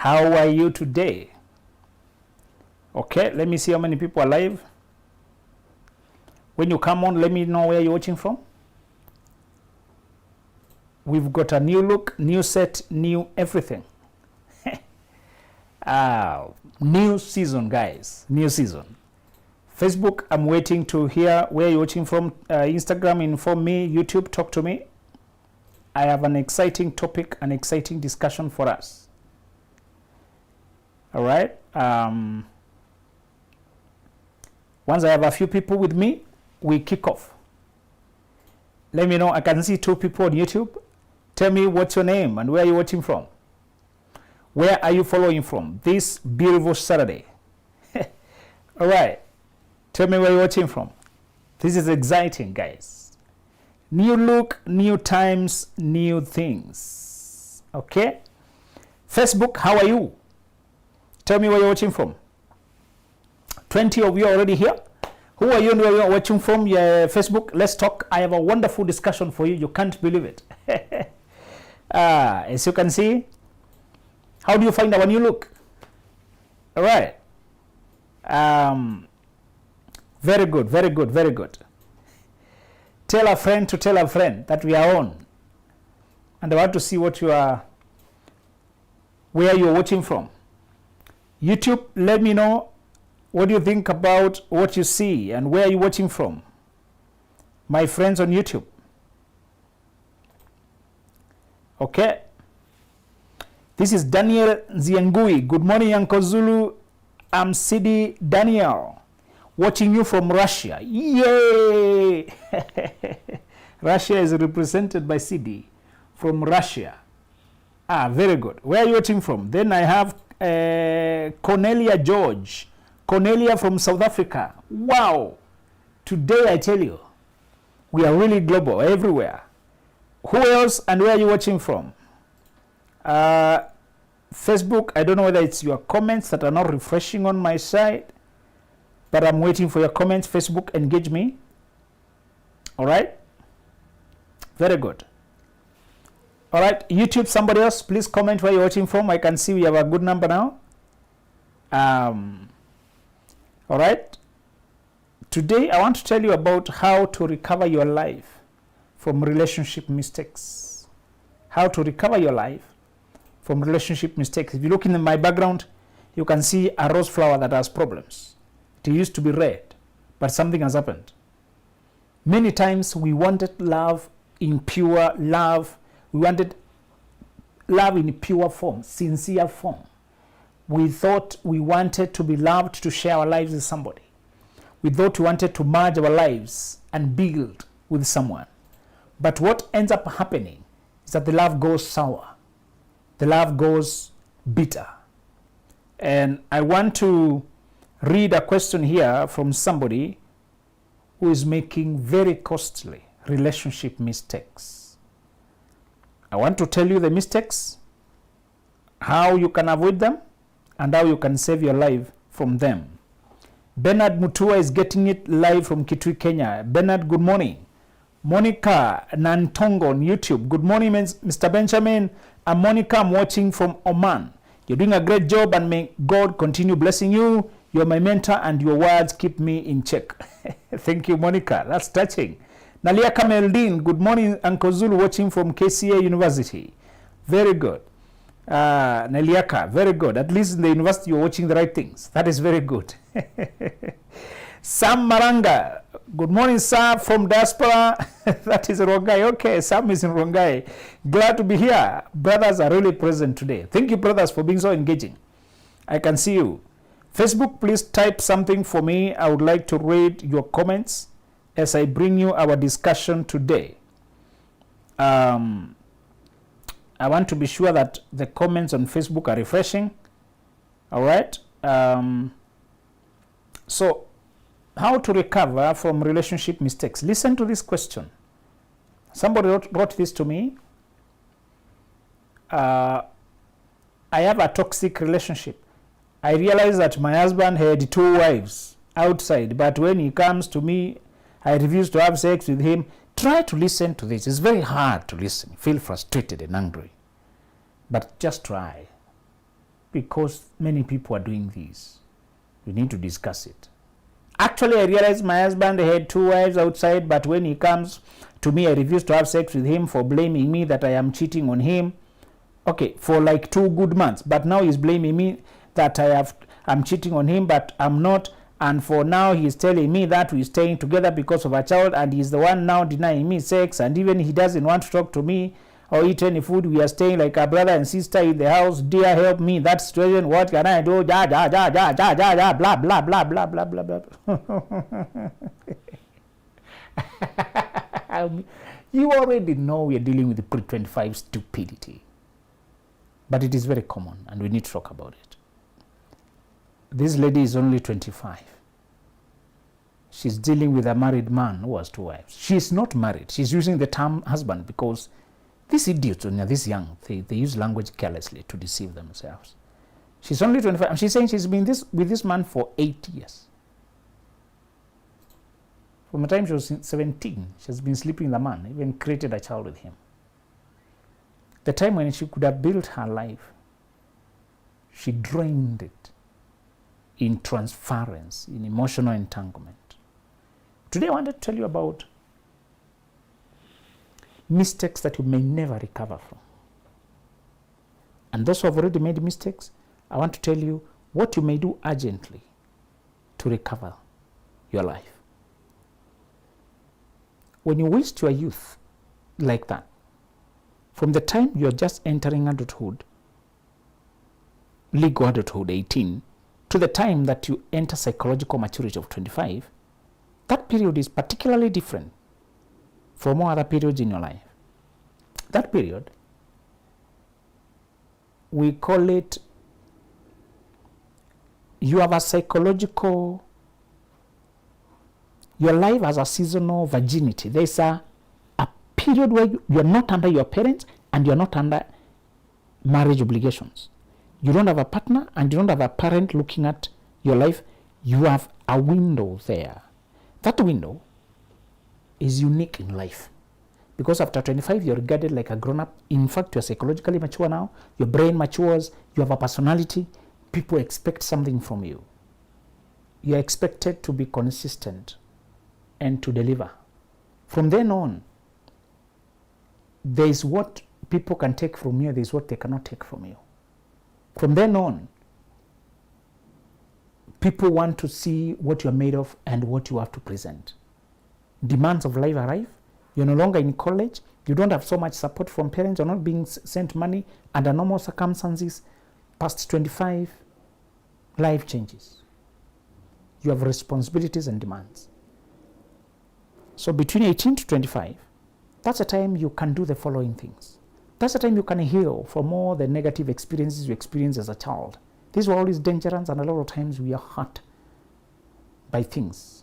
How are you today? Okay, let me see how many people are live. When you come on, let me know where you're watching from. We've got a new look, new set, new everything. New season, guys. New season. Facebook, I'm waiting to hear where you're watching from. Instagram, inform me. YouTube, talk to me. I have an exciting topic, an exciting discussion for us. All right. Once I have a few people with me, we kick off. Let me know. I can see 2 people on YouTube. Tell me what's your name and where you're watching from. Where are you following from this beautiful Saturday? All right. Tell me where you're watching from. This is exciting, guys. New look, new times, new things. Okay? Facebook, how are you? Tell me where you're watching from. 20 of you are already here. Who are you and where you're watching from? Yeah, Facebook, let's talk. I have a wonderful discussion for you. You can't believe it. As you can see, how do you find our new look? All right. Very good, very good, very good. Tell a friend to tell a friend that we are on. And I want to see what you are, where you're watching from. YouTube, let me know what do you think about what you see and where you're watching from. My friends on YouTube. Okay. This is Daniel Ziangui. Good morning, Uncle Zulu. I'm Sidi Daniel, watching you from Russia. Yay! Russia is represented by Sidi from Russia. Very good. Where are you watching from? Then I have Cornelia George. Cornelia from South Africa. Wow. Today, I tell you, we are really global, everywhere. Who else and where are you watching from? Facebook, I don't know whether it's your comments that are not refreshing on my side, but I'm waiting for your comments. Facebook, engage me. All right? Very good. All right, YouTube, somebody else, please comment where you're watching from. I can see we have a good number now. All right. Today, I want to tell you about how to recover your life from relationship mistakes. How to recover your life from relationship mistakes. If you look in my background, you can see a rose flower that has problems. It used to be red, but something has happened. Many times we wanted love in pure love. We wanted love in pure form, sincere form. We thought we wanted to be loved, to share our lives with somebody. We thought we wanted to merge our lives and build with someone. But what ends up happening is that the love goes sour. The love goes bitter. And I want to read a question here from somebody who is making very costly relationship mistakes. I want to tell you the mistakes, how you can avoid them, and how you can save your life from them. Bernard Mutua is getting it live from Kitui, Kenya. Bernard, good morning. Monica Nantongo on YouTube. Good morning, Mr. Benjamin. I'm Monica. I'm watching from Oman. You're doing a great job, and may God continue blessing you. You're my mentor, and your words keep me in check. Thank you, Monica. That's touching. Nalia Kameldin, good morning, Uncle Zulu, watching from KCA University. Very good. Neliaka, very good. At least in the university you're watching the right things. That is very good. Sam Maranga, good morning, sir, from diaspora. That is Rongai. Okay, Sam is in Rongai. Glad to be here. Brothers are really present today. Thank you, brothers, for being so engaging. I can see you. Facebook, please type something for me. I would like to read your comments as I bring you our discussion today. I want to be sure that the comments on Facebook are refreshing. All right. So, how to recover from relationship mistakes? Listen to this question. Somebody wrote this to me. I have a toxic relationship. I realize that my husband had 2 wives outside, but when he comes to me, I refuse to have sex with him. Try to listen to this. It's very hard to listen. Feel frustrated and angry. But just try. because many people are doing this. We need to discuss it. Actually, I realized my husband had 2 wives outside, but when he comes to me, I refuse to have sex with him for blaming me that I am cheating on him. Okay, for like 2 good months, but now he's blaming me that I'm cheating on him, but I'm not. And for now, he's telling me that we're staying together because of a child, and he's the one now denying me sex, and even he doesn't want to talk to me or eat any food. We are staying like a brother and sister in the house. Dear, help me. That situation, what can I do? Ja, ja, ja, ja, ja, ja, ja, blah, blah, blah, blah, blah, blah, blah. You already know we are dealing with the pre-25 stupidity. But it is very common, and we need to talk about it. This lady is only 25. She's dealing with a married man who has 2 wives. She's not married. She's using the term husband because these idiots, when they're this young, they use language carelessly to deceive themselves. She's only 25, and she's saying she's been with this man for 8 years. From the time she was 17, she has been sleeping with the man, even created a child with him. The time when she could have built her life, she drained it in transference, in emotional entanglement. Today I want to tell you about mistakes that you may never recover from. And those who have already made mistakes, I want to tell you what you may do urgently to recover your life. When you waste your youth like that, from the time you're just entering adulthood, legal adulthood, 18, to the time that you enter psychological maturity of 25, that period is particularly different from all other periods in your life. That period, we call it, you have a psychological, your life has a seasonal virginity. There's a period where you're not under your parents and you're not under marriage obligations. You don't have a partner and you don't have a parent looking at your life. You have a window there. That window is unique in life. Because after 25, you're regarded like a grown-up. In fact, you're psychologically mature now. Your brain matures. You have a personality. People expect something from you. You're expected to be consistent and to deliver. From then on, there is what people can take from you. There is what they cannot take from you. From then on, people want to see what you're made of and what you have to present. Demands of life arrive. You're no longer in college. You don't have so much support from parents. You're not being sent money under normal circumstances. Past 25, life changes. You have responsibilities and demands. So between 18 to 25, that's a time you can do the following things. That's a time you can heal from all the negative experiences you experienced as a child. These were always dangerous, and a lot of times we are hurt by things.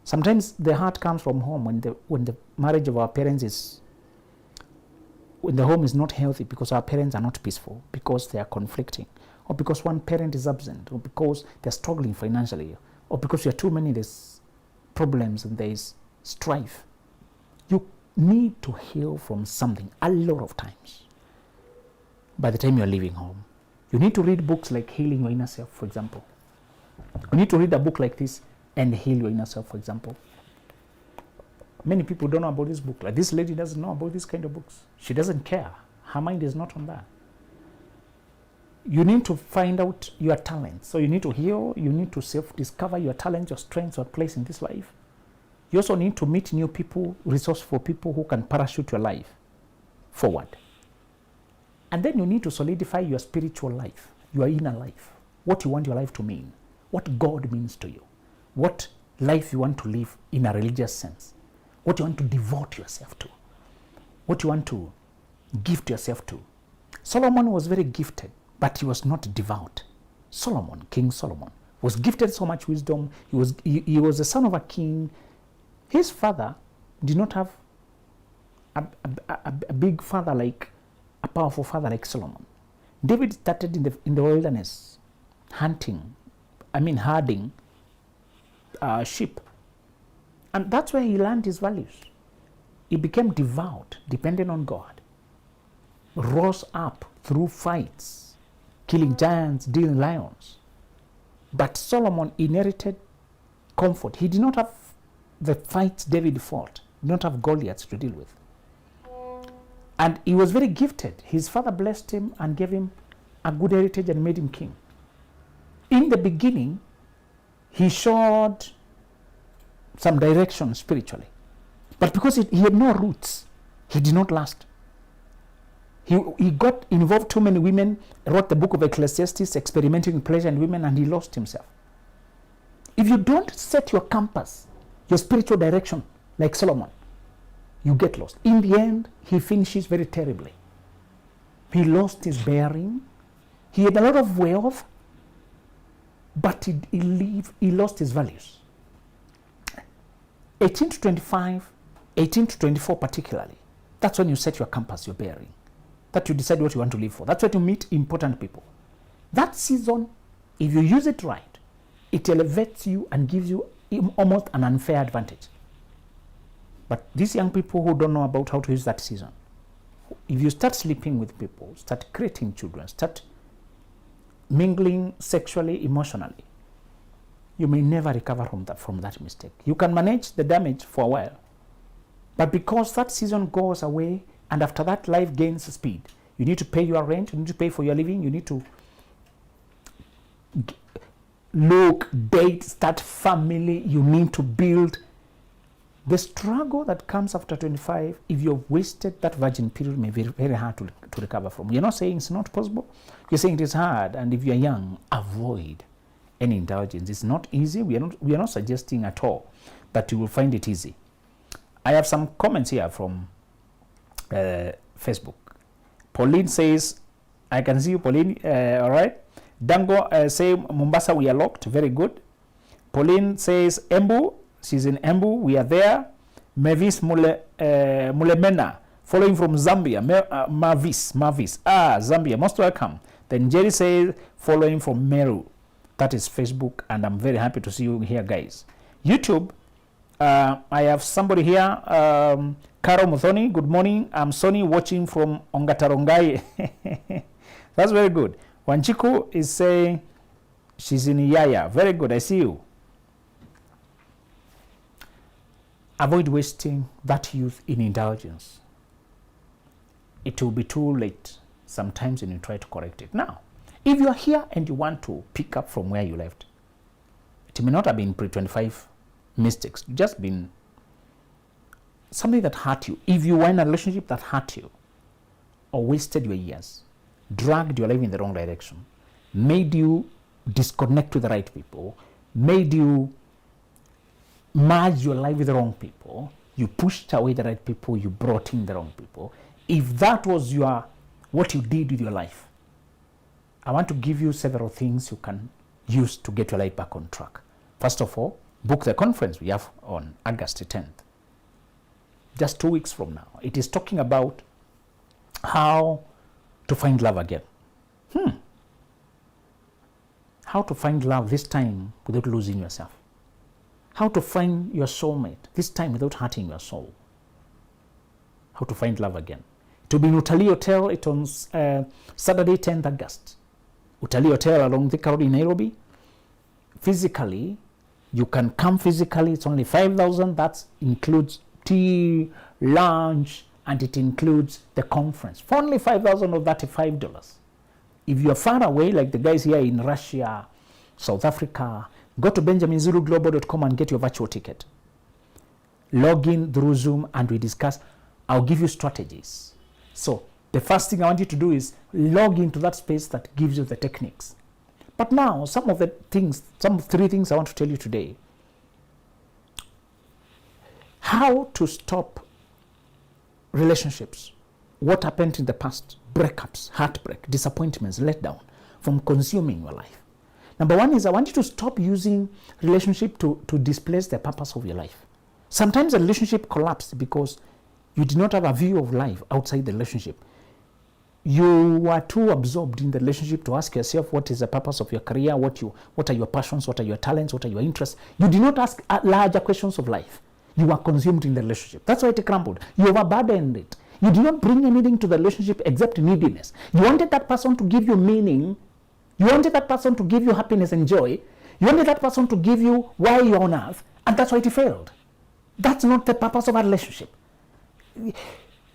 Sometimes the hurt comes from home when the marriage of our parents is, when the home is not healthy because our parents are not peaceful, because they are conflicting, or because one parent is absent, or because they're struggling financially, or because there are too many there's problems and there's strife. You need to heal from something a lot of times by the time you're leaving home. You need to read books like Healing Your Inner Self, for example. You need to read a book like this and heal your inner self, for example. Many people don't know about this book. Like this lady doesn't know about this kind of books. She doesn't care. Her mind is not on that. You need to find out your talents. So you need to heal. You need to self-discover your talents, your strengths, your place in this life. You also need to meet new people, resourceful people who can parachute your life forward. And then you need to solidify your spiritual life, your inner life, what you want your life to mean, what God means to you, what life you want to live in a religious sense, what you want to devote yourself to, what you want to gift yourself to. Solomon was very gifted, but he was not devout. Solomon, King Solomon, was gifted so much wisdom. He was the son of a king. His father did not have a big father like, a powerful father like Solomon. David started in the wilderness, herding sheep. And that's where he learned his values. He became devout, dependent on God, rose up through fights, killing giants, dealing lions. But Solomon inherited comfort. He did not have the fights David fought. He did not have Goliaths to deal with. And he was very gifted. His father blessed him and gave him a good heritage and made him king. In the beginning, he showed some direction spiritually. But because he had no roots, he did not last. He got involved too many women, wrote the book of Ecclesiastes, experimenting with pleasure and women, and he lost himself. If you don't set your compass, your spiritual direction, like Solomon, you get lost. In the end, he finishes very terribly. He lost his bearing. He had a lot of wealth, but he lost his values. 18 to 25, 18 to 24 particularly, that's when you set your compass, your bearing. That you decide what you want to live for. That's when you meet important people. That season, if you use it right, it elevates you and gives you almost an unfair advantage. But these young people who don't know about how to use that season, if you start sleeping with people, start creating children, start mingling sexually, emotionally, you may never recover from that mistake. You can manage the damage for a while, but because that season goes away, and after that life gains speed, you need to pay your rent, you need to pay for your living, you need to look, date, start family, you need to build. The struggle that comes after 25, if you've wasted that virgin period, may be very hard to recover from. You're not saying it's not possible. You're saying it is hard, and if you're young, avoid any indulgence. It's not easy. We are not suggesting at all, but you will find it easy. I have some comments here from Facebook. Pauline says, I can see you, Pauline. All right. Dango say, Mombasa, we are locked. Very good. Pauline says, Embu. She's in Embu. We are there. Mavis Mulemena, following from Zambia. Mavis. Zambia. Most welcome. Then Jerry says, following from Meru. That is Facebook, and I'm very happy to see you here, guys. YouTube, I have somebody here. Karo Muthoni, good morning. I'm Sonny, watching from Ongatarongai. That's very good. Wanchiku is saying she's in Yaya. Very good, I see you. Avoid wasting that youth in indulgence. It will be too late sometimes when you try to correct it. Now, if you are here and you want to pick up from where you left, it may not have been pre-25 mistakes, just been something that hurt you. If you were in a relationship that hurt you, or wasted your years, dragged your life in the wrong direction, made you disconnect with the right people, made you merge your life with the wrong people, you pushed away the right people, you brought in the wrong people. If that was what you did with your life, I want to give you several things you can use to get your life back on track. First of all, book the conference we have on August 10th. Just 2 weeks from now. It is talking about how to find love again. How to find love this time without losing yourself. How to find your soulmate this time without hurting your soul. How to find love again. It will be in Utali Hotel. It's on Saturday, 10th August. Utali Hotel along the road in Nairobi. Physically, you can come physically. It's only 5,000. That includes tea, lunch, and it includes the conference. For only 5,000 or $35. If you're far away, like the guys here in Russia, South Africa, go to benjaminzuluglobal.com and get your virtual ticket. Log in through Zoom and we discuss. I'll give you strategies. So the first thing I want you to do is log into that space that gives you the techniques. But now, some 3 things I want to tell you today. How to stop relationships, what happened in the past, breakups, heartbreak, disappointments, letdown, from consuming your life. Number 1 is I want you to stop using relationship to displace the purpose of your life. Sometimes a relationship collapsed because you did not have a view of life outside the relationship. You were too absorbed in the relationship to ask yourself what is the purpose of your career, what are your passions, what are your talents, what are your interests. You did not ask larger questions of life. You were consumed in the relationship. That's why it crumbled. You overburdened it. You did not bring anything to the relationship except neediness. You wanted that person to give you meaning You wanted that person to give you happiness and joy. You wanted that person to give you why you're on earth, and that's why it failed. That's not the purpose of a relationship.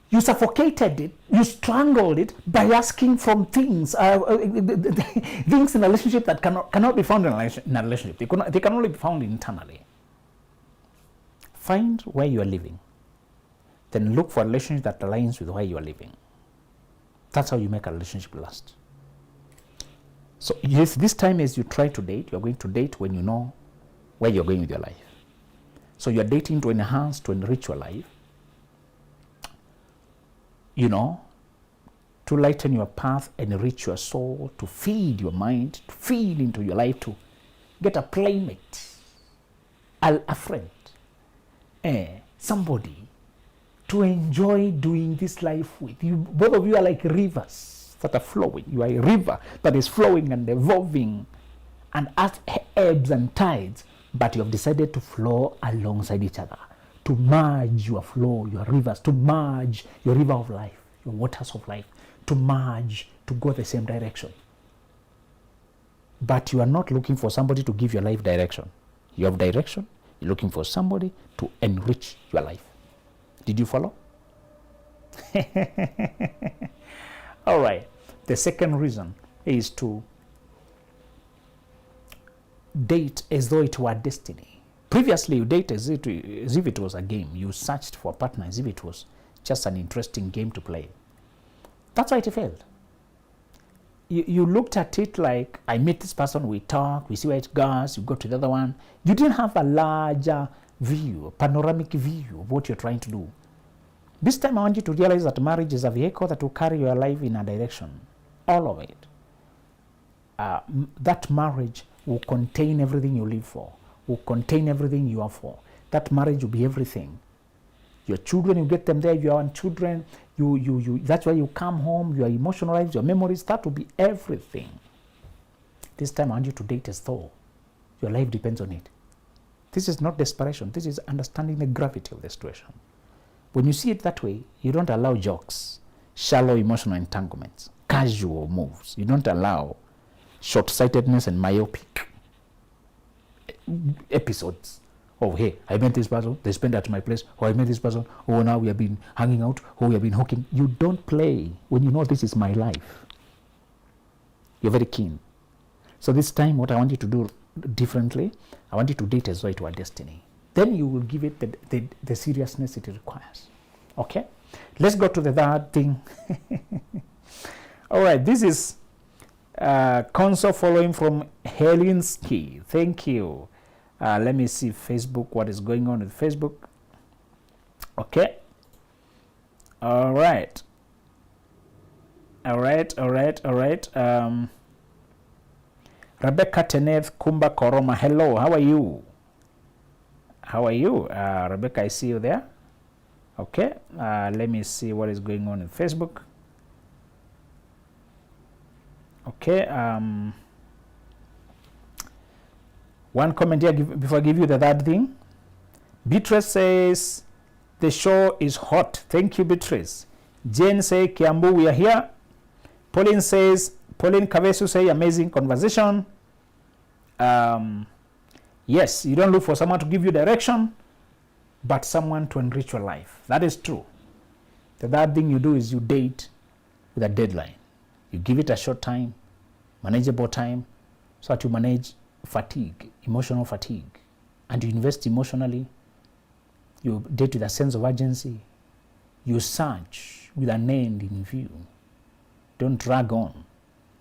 You suffocated it, you strangled it by asking from things, things in a relationship that cannot be found in a relationship. They can only be found internally. Find where you are living. Then look for a relationship that aligns with where you are living. That's how you make a relationship last. So yes, this time as you try to date, you're going to date when you know where you're going with your life. So you're dating to enhance, to enrich your life. To lighten your path, enrich your soul, to feed your mind, to feed into your life, to get a playmate, a friend, somebody to enjoy doing this life with. You, both of you are like rivers that are flowing. You are a river that is flowing and evolving and as ebbs and tides, but you have decided to flow alongside each other, to merge your flow, your rivers, to merge your river of life, your waters of life, to merge, to go the same direction. But you are not looking for somebody to give your life direction. You have direction, you're looking for somebody to enrich your life. Did you follow? All right. The second reason is to date as though it were destiny. Previously, you dated as if it was a game. You searched for a partner as if it was just an interesting game to play. That's why it failed. You looked at it like, I meet this person, we talk, we see where it goes, you go to the other one. You didn't have a larger view, a panoramic view of what you're trying to do. This time I want you to realize that marriage is a vehicle that will carry your life in a direction. All of it. That marriage will contain everything you live for, will contain everything you are for. That marriage will be everything. Your children, you get them there. If you want children, that's why you come home, your emotional lives, your memories, that will be everything. This time I want you to date as though your life depends on it. This is not desperation. This is understanding the gravity of the situation. When you see it that way, you don't allow jokes, shallow emotional entanglements, casual moves. You don't allow short-sightedness and myopic episodes. Oh, hey, I met this person, they spent at my place. Oh, I met this person, oh, now we have been hanging out, oh, we have been hooking. You don't play when you know this is my life. You're very keen. So this time, what I want you to do differently, I want you to date as though it were destiny. Then you will give it the seriousness it requires. Okay? Let's go to the third thing. All right, this is console following from Helinski. Thank you. Let me see Facebook, what is going on with Facebook. Okay. All right. Rebecca Teneth Kumba Koroma. Hello, how are you? Rebecca, I see you there. Okay. Let me see what is going on in Facebook. Okay. One comment here before I give you the third thing. Beatrice says, the show is hot. Thank you, Beatrice. Jane says, Kiambu, we are here. Pauline Kavesu say, amazing conversation. Yes, you don't look for someone to give you direction, but someone to enrich your life. That is true. The third thing you do is you date with a deadline. You give it a short time, manageable time, so that you manage fatigue, emotional fatigue, and you invest emotionally. You date with a sense of urgency. You search with an end in view. Don't drag on.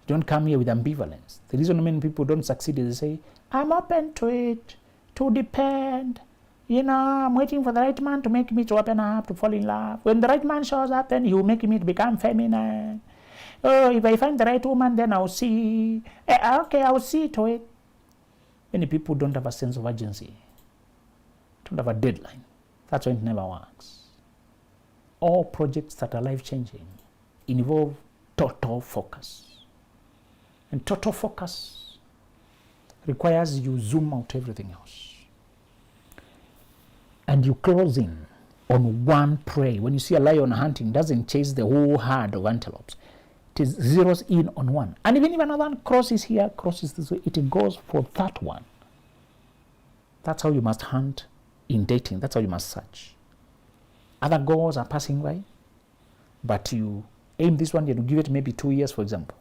Don't come here with ambivalence. The reason many people don't succeed is they say, I'm open to it, to depend. I'm waiting for the right man to make me to open up, to fall in love. When the right man shows up, then he will make me to become feminine. Oh, if I find the right woman, then I'll see. Okay, I'll see to it. Many people don't have a sense of urgency, don't have a deadline. That's why it never works. All projects that are life-changing involve total focus. And total focus requires you zoom out everything else. And you close in on one prey. When you see a lion hunting, doesn't chase the whole herd of antelopes. It is zeroes in on one. And even if another one crosses here, crosses this way, it goes for that one. That's how you must hunt in dating. That's how you must search. Other goals are passing by, but you aim this one, you give it maybe 2 years, for example.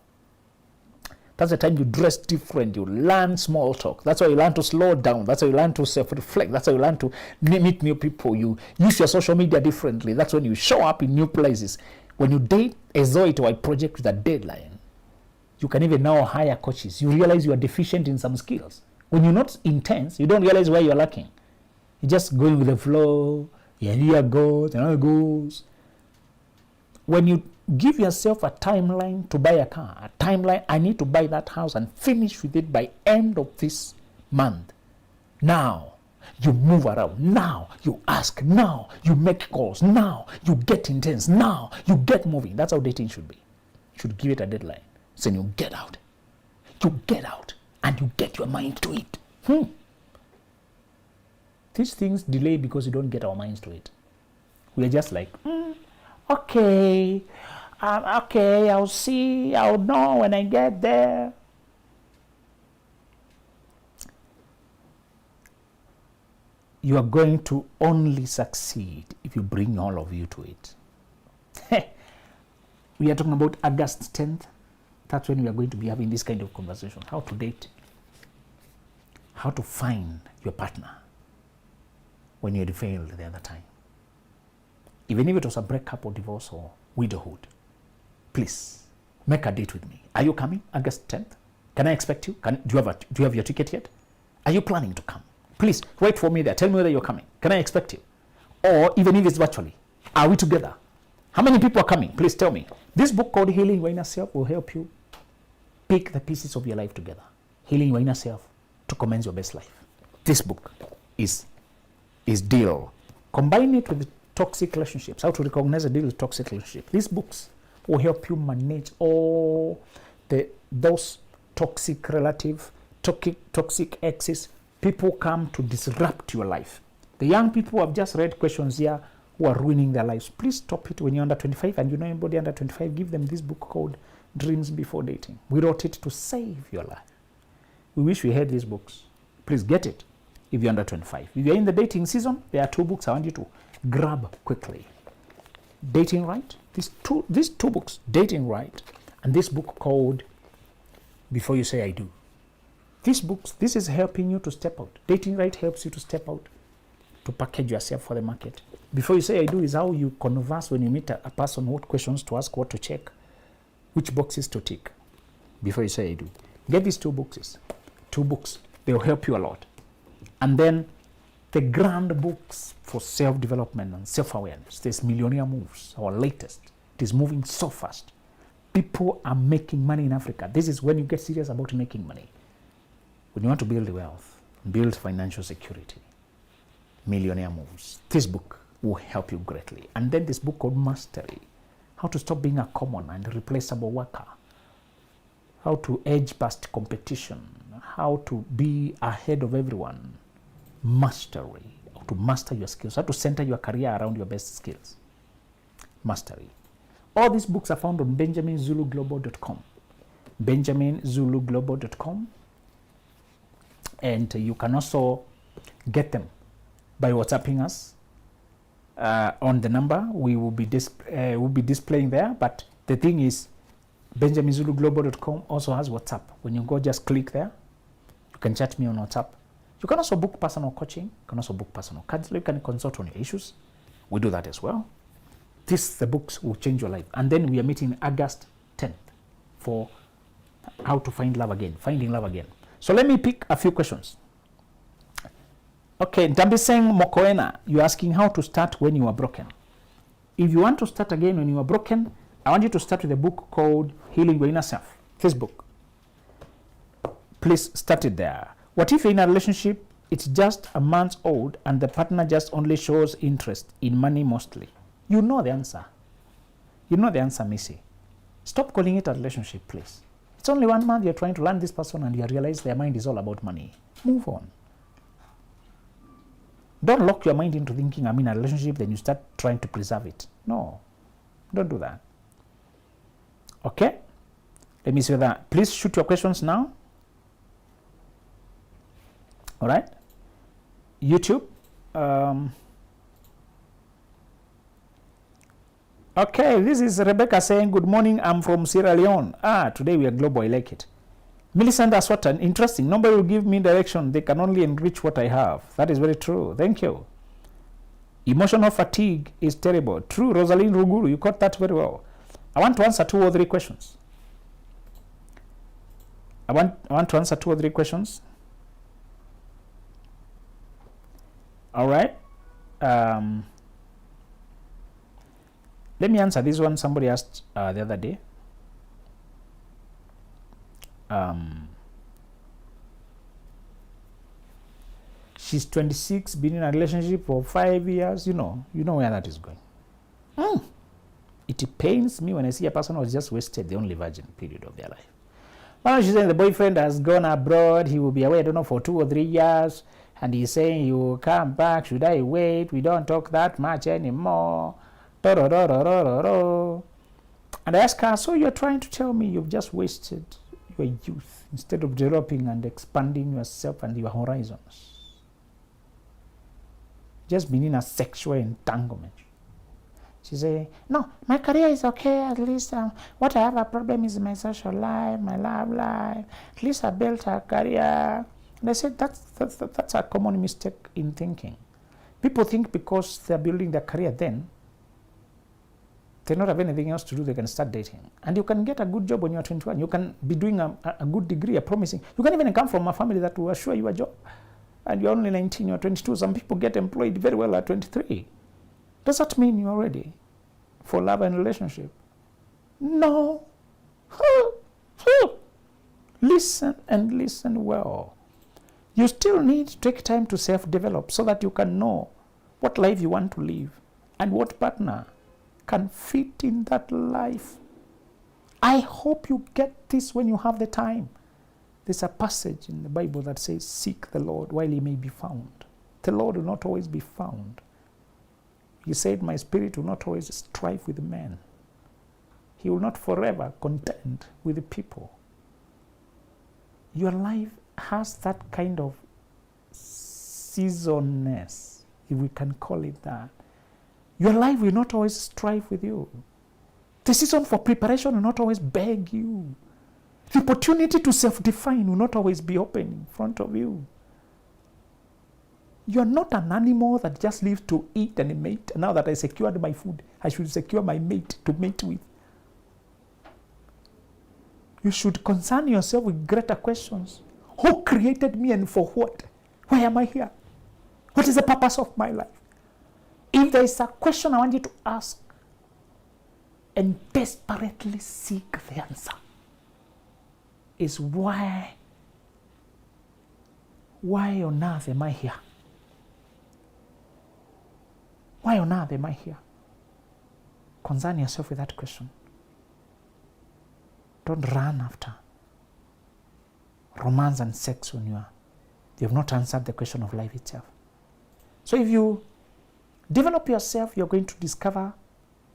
That's the time you dress different. You learn small talk. That's how you learn to slow down. That's how you learn to self-reflect. That's how you learn to meet new people. You use your social media differently. That's when you show up in new places. When you date as though it were a project with a deadline, you can even now hire coaches. You realize you are deficient in some skills. When you're not intense, you don't realize where you're lacking. You're just going with the flow. Yeah, here goes, and it goes. When you give yourself a timeline to buy a car, a timeline, I need to buy that house and finish with it by end of this month. Now, you move around. Now, you ask. Now, you make calls. Now, you get intense. Now, you get moving. That's how dating should be. You should give it a deadline. So you get out. You get out and you get your mind to it. These things delay because we don't get our minds to it. We are just like, okay, I'll see, I'll know when I get there. You are going to only succeed if you bring all of you to it. We are talking about August 10th. That's when we are going to be having this kind of conversation. How to date. How to find your partner when you had failed the other time. Even if it was a breakup or divorce or widowhood, please make a date with me. Are you coming August 10th? Can I expect you? Do you have your ticket yet? Are you planning to come? Please wait for me there. Tell me whether you're coming. Can I expect you? Or even if it's virtually, are we together? How many people are coming? Please tell me. This book called Healing Your Inner Self will help you pick the pieces of your life together. Healing Your Inner Self to commence your best life. This book is deal. Combine it with toxic relationships. How to recognize and deal with toxic relationships. These books will help you manage all those toxic relatives, toxic exes. People come to disrupt your life. The young people who have just read questions here who are ruining their lives, please stop it when you're under 25 and you know anybody under 25, give them this book called Dreams Before Dating. We wrote it to save your life. We wish we had these books. Please get it if you're under 25. If you're in the dating season, there are 2 books I want you to grab quickly. Dating Right. These two books, Dating Right, and this book called Before You Say I Do. These books, this is helping you to step out. Dating Right helps you to step out, to package yourself for the market. Before You Say I Do is how you converse when you meet a person, what questions to ask, what to check, which boxes to tick. Before You Say I Do. Get these 2 boxes. 2 books. They'll help you a lot. And then the grand books for self-development and self-awareness. There's Millionaire Moves, our latest. It is moving so fast. People are making money in Africa. This is when you get serious about making money. When you want to build wealth, build financial security, Millionaire Moves. This book will help you greatly. And then this book called Mastery. How to stop being a common and replaceable worker. How to edge past competition. How to be ahead of everyone. Mastery. How to master your skills. How to center your career around your best skills. Mastery. All these books are found on benjaminzuluglobal.com. benjaminzuluglobal.com. And you can also get them by WhatsApping us on the number we will be displaying there. But the thing is, benjaminzuluglobal.com also has WhatsApp. When you go, just click there. You can chat me on WhatsApp. You can also book personal coaching. You can also book personal counseling. You can consult on your issues. We do that as well. The books will change your life. And then we are meeting August 10th for how to find love again, finding love again. So let me pick a few questions. Okay, Dambiseng Mokoena, you're asking how to start when you are broken. If you want to start again when you are broken, I want you to start with a book called Healing Your Inner Self. This book. Please start it there. What if you're in a relationship, it's just a month old and the partner just only shows interest in money mostly? You know the answer. You know the answer, Missy. Stop calling it a relationship, please. It's only 1 month you're trying to learn this person and you realize their mind is all about money. Move on. Don't lock your mind into thinking I'm in a relationship, then you start trying to preserve it. No, don't do that. Okay? Let me see that. Please shoot your questions now. All right. YouTube. Okay, this is Rebecca saying, good morning, I'm from Sierra Leone. Today we are global, I like it. Millicent Aswatan, interesting. Nobody will give me direction. They can only enrich what I have. That is very true. Thank you. Emotional fatigue is terrible. True, Rosalind Ruguru, you caught that very well. I want to answer 2 or 3 questions. I want to answer 2 or 3 questions. All right. Let me answer this one somebody asked the other day. She's 26, been in a relationship for 5 years. You know where that is going. It pains me when I see a person who has just wasted the only virgin period of their life. Well, she's saying the boyfriend has gone abroad. He will be away, I don't know, for 2 or 3 years. And he's saying, he will come back. Should I wait? We don't talk that much anymore. And I ask her, so you're trying to tell me you've just wasted your youth instead of developing and expanding yourself and your horizons? Just being in a sexual entanglement. She say, no, my career is okay. At least what I have a problem is my social life, my love life. At least I built a career. And I said, that's a common mistake in thinking. People think because they're building their career, then they don't have anything else to do, they can start dating. And you can get a good job when you're 21. You can be doing a good degree, a promising. You can even come from a family that will assure you a job. And you're only 19, you're 22. Some people get employed very well at 23. Does that mean you're ready for love and relationship? No. Listen and listen well. You still need to take time to self-develop so that you can know what life you want to live and what partner can fit in that life. I hope you get this when you have the time. There's a passage in the Bible that says, seek the Lord while he may be found. The Lord will not always be found. He said, my spirit will not always strive with men. He will not forever contend with the people. Your life has that kind of seasonness, if we can call it that. Your life will not always strive with you. The season for preparation will not always beg you. The opportunity to self-define will not always be open in front of you. You are not an animal that just lives to eat and mate. Now that I secured my food, I should secure my mate to mate with. You should concern yourself with greater questions. Who created me and for what? Why am I here? What is the purpose of my life? If there is a question I want you to ask and desperately seek the answer, is why on earth am I here? Why on earth am I here? Concern yourself with that question. Don't run after romance and sex when you have not answered the question of life itself. So if you develop yourself, you're going to discover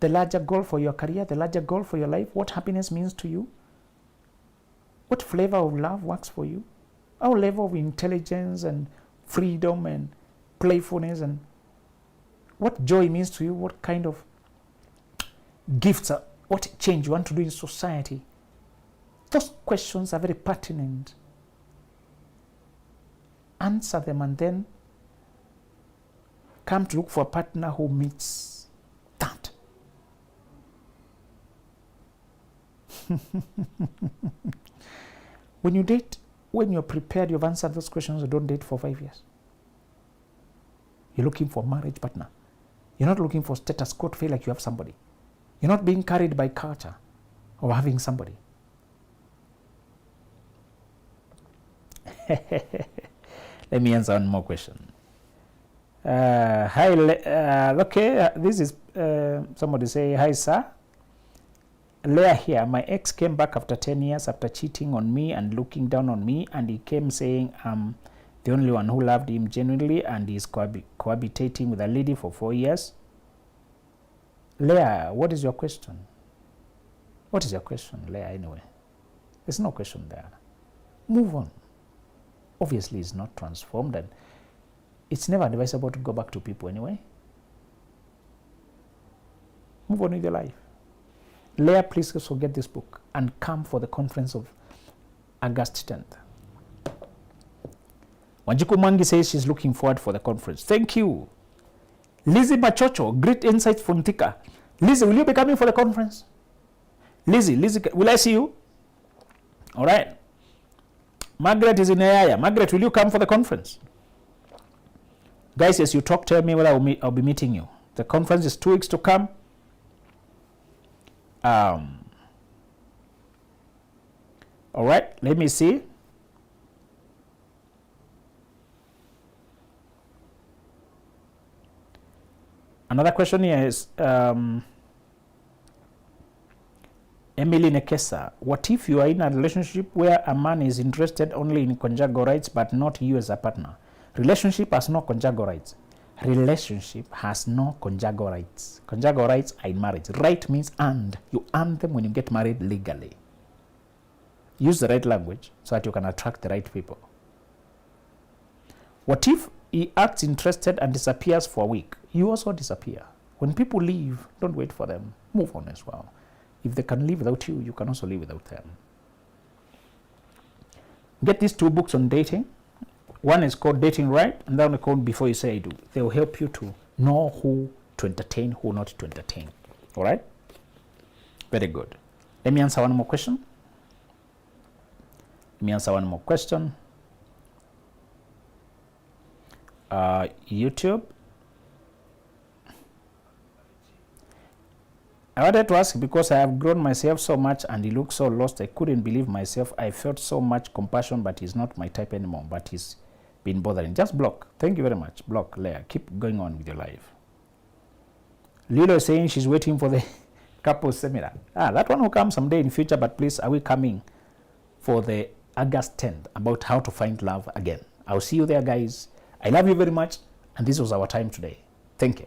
the larger goal for your career, the larger goal for your life, what happiness means to you, what flavor of love works for you, our level of intelligence and freedom and playfulness, and what joy means to you, what kind of gifts, what change you want to do in society. Those questions are very pertinent. Answer them and then come to look for a partner who meets that. When you date, when you're prepared, you've answered those questions, you don't date for 5 years. You're looking for a marriage partner. You're not looking for status quo to feel like you have somebody. You're not being carried by culture or having somebody. Let me answer one more question. Hi, okay, this is somebody say, hi sir. Leah here, my ex came back after 10 years after cheating on me and looking down on me, and he came saying I'm the only one who loved him genuinely, and he's cohabitating with a lady for 4 years. Leah, what is your question? What is your question, Leah, anyway? There's no question there. Move on. Obviously, it's not transformed, and it's never advisable to go back to people anyway. Move on with your life. Leah, please also get this book and come for the conference of August 10th. Wanjiku Mangi says she's looking forward for the conference. Thank you. Lizzie Machocho, great insights from Tika. Lizzie, will you be coming for the conference? Lizzie, will I see you? All right. Margaret is in Ayaya. Margaret, will you come for the conference? Guys, as you talk, tell me whether I'll be meeting you. The conference is 2 weeks to come. All right, let me see. Another question here is Emily Nekesa. What if you are in a relationship where a man is interested only in conjugal rights but not you as a partner? Relationship has no conjugal rights. Relationship has no conjugal rights. Conjugal rights are in marriage. Right means earned. You earn them when you get married legally. Use the right language so that you can attract the right people. What if he acts interested and disappears for a week? You also disappear. When people leave, don't wait for them. Move on as well. If they can live without you, you can also live without them. Get these 2 books on dating. One is called Dating Right, and the other called Before You Say I Do. They will help you to know who to entertain, who not to entertain. All right? Very good. Let me answer one more question. YouTube. I wanted to ask because I have grown myself so much and he looked so lost. I couldn't believe myself. I felt so much compassion, but he's not my type anymore. But he's been bothering. Just block. Thank you very much. Block, Leah. Keep going on with your life. Lilo is saying she's waiting for the couple seminar. That one will come someday in future, but please, are we coming for the August 10th about how to find love again? I'll see you there, guys. I love you very much, and this was our time today. Thank you.